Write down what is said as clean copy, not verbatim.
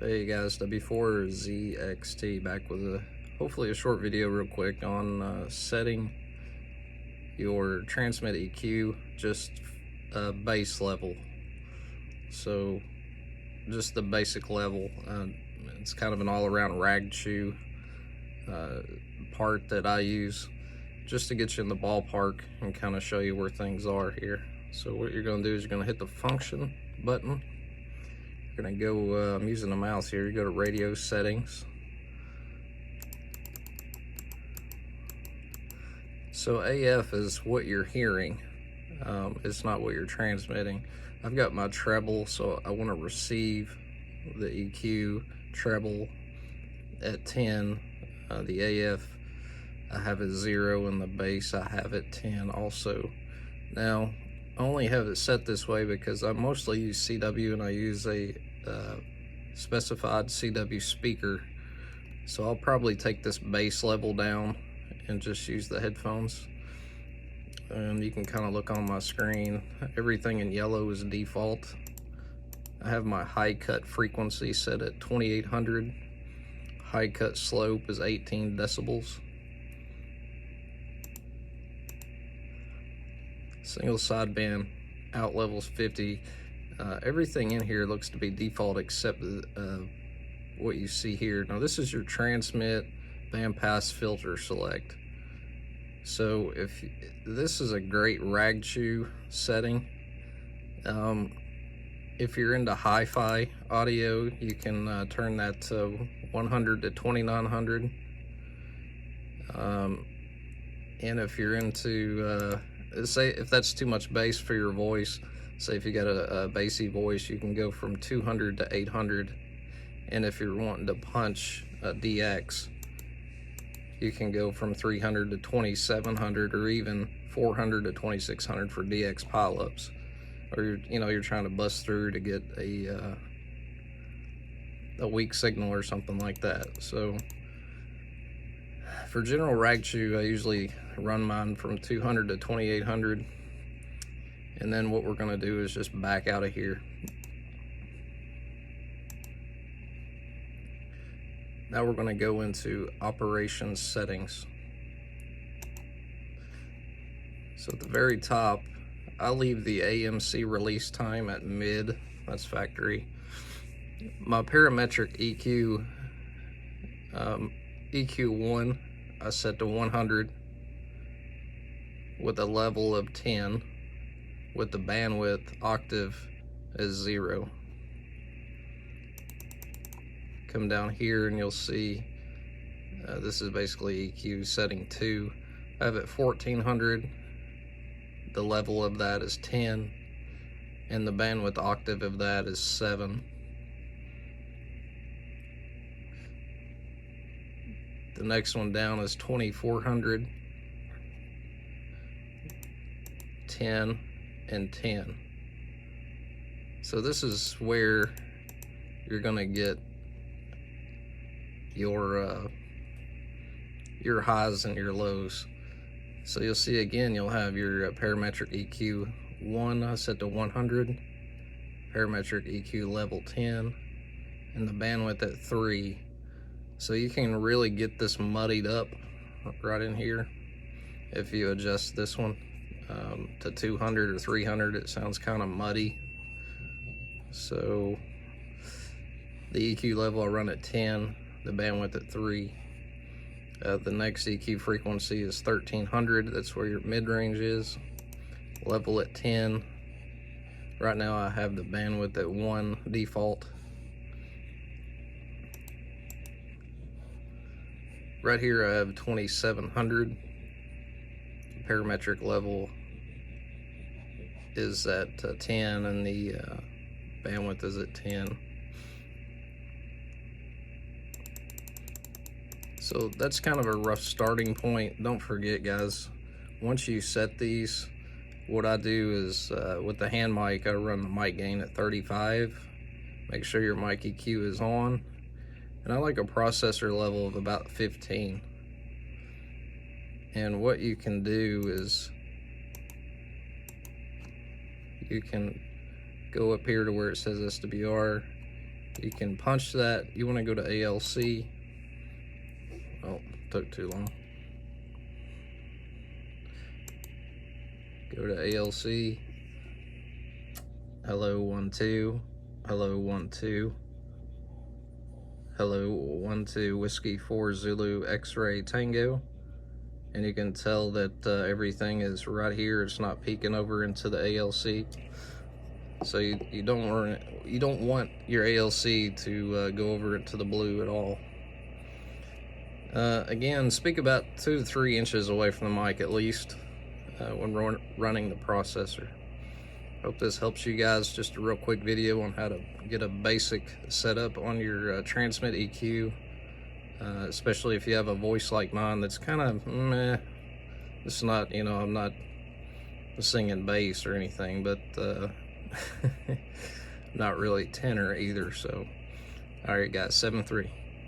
Hey guys, W4ZXT back with hopefully a short video real quick on setting your transmit EQ just base level. So just the basic level. It's kind of an all-around rag chew part that I use just to get you in the ballpark and kind of show you where things are here. So what you're going to do is you're going to hit the function button. You're going to go, I'm using the mouse here, you go to radio settings. So AF is what you're hearing, it's not what you're transmitting. I've got my treble, so I want to receive the EQ treble at 10. The AF I have it 0, and the bass I have it 10 also. Now I only have it set this way because I mostly use CW, and I use a specified CW speaker, so I'll probably take this bass level down and just use the headphones. And you can kind of look on my screen, everything in yellow is default. I have my high cut frequency set at 2800. High cut slope is 18 decibels. Single sideband out levels 50. Everything in here looks to be default except what you see here. Now this is your transmit bandpass filter select. So if this is a great rag chew setting. If you're into hi-fi audio, you can turn that to 100 to 2900. And if you're into say if that's too much bass for your voice, say if you got a bassy voice, you can go from 200 to 800. And if you're wanting to punch a DX, you can go from 300 to 2700, or even 400 to 2600 for DX pileups, or you're trying to bust through to get a weak signal or something like that. So for general rag chew, I usually run mine from 200 to 2800, and then what we're going to do is just back out of here. Now we're going to go into operations settings. So at the very top, I leave the AMC release time at mid, that's factory. My parametric EQ, EQ1, I set to 100 with a level of 10, with the bandwidth octave as 0. Come down here and you'll see this is basically EQ setting 2. I have it 1400, the level of that is 10, and the bandwidth octave of that is 7. The next one down is 2400, 10, and 10. So this is where you're gonna get your highs and your lows. So you'll see again, you'll have your parametric EQ 1 set to 100, parametric EQ level 10, and the bandwidth at 3. So you can really get this muddied up right in here. If you adjust this one to 200 or 300, it sounds kind of muddy. So the EQ level I run at 10, the bandwidth at 3. The next EQ frequency is 1300, that's where your mid-range is. Level at 10. Right now I have the bandwidth at 1 default. Right here I have 2700. Parametric level is at 10, and the bandwidth is at 10. So that's kind of a rough starting point. Don't forget, guys, once you set these, what I do is with the hand mic, I run the mic gain at 35. Make sure your mic EQ is on, and I like a processor level of about 15. And what you can do is you can go up here to where it says SWR, You can punch that. You want to go to ALC. Oh, took too long. Go to ALC. Hello 1 2. Hello 1 2. Hello 1 2 Whiskey 4 Zulu X-ray Tango. And you can tell that everything is right here. It's not peeking over into the ALC. So you don't want your ALC to go over into the blue at all. Again, speak about 2 to 3 inches away from the mic at least when running the processor. Hope this helps you guys. Just a real quick video on how to get a basic setup on your transmit EQ, especially if you have a voice like mine that's kind of meh. It's not, you know, I'm not singing bass or anything, but not really tenor either. So, all right, guys, 7-3.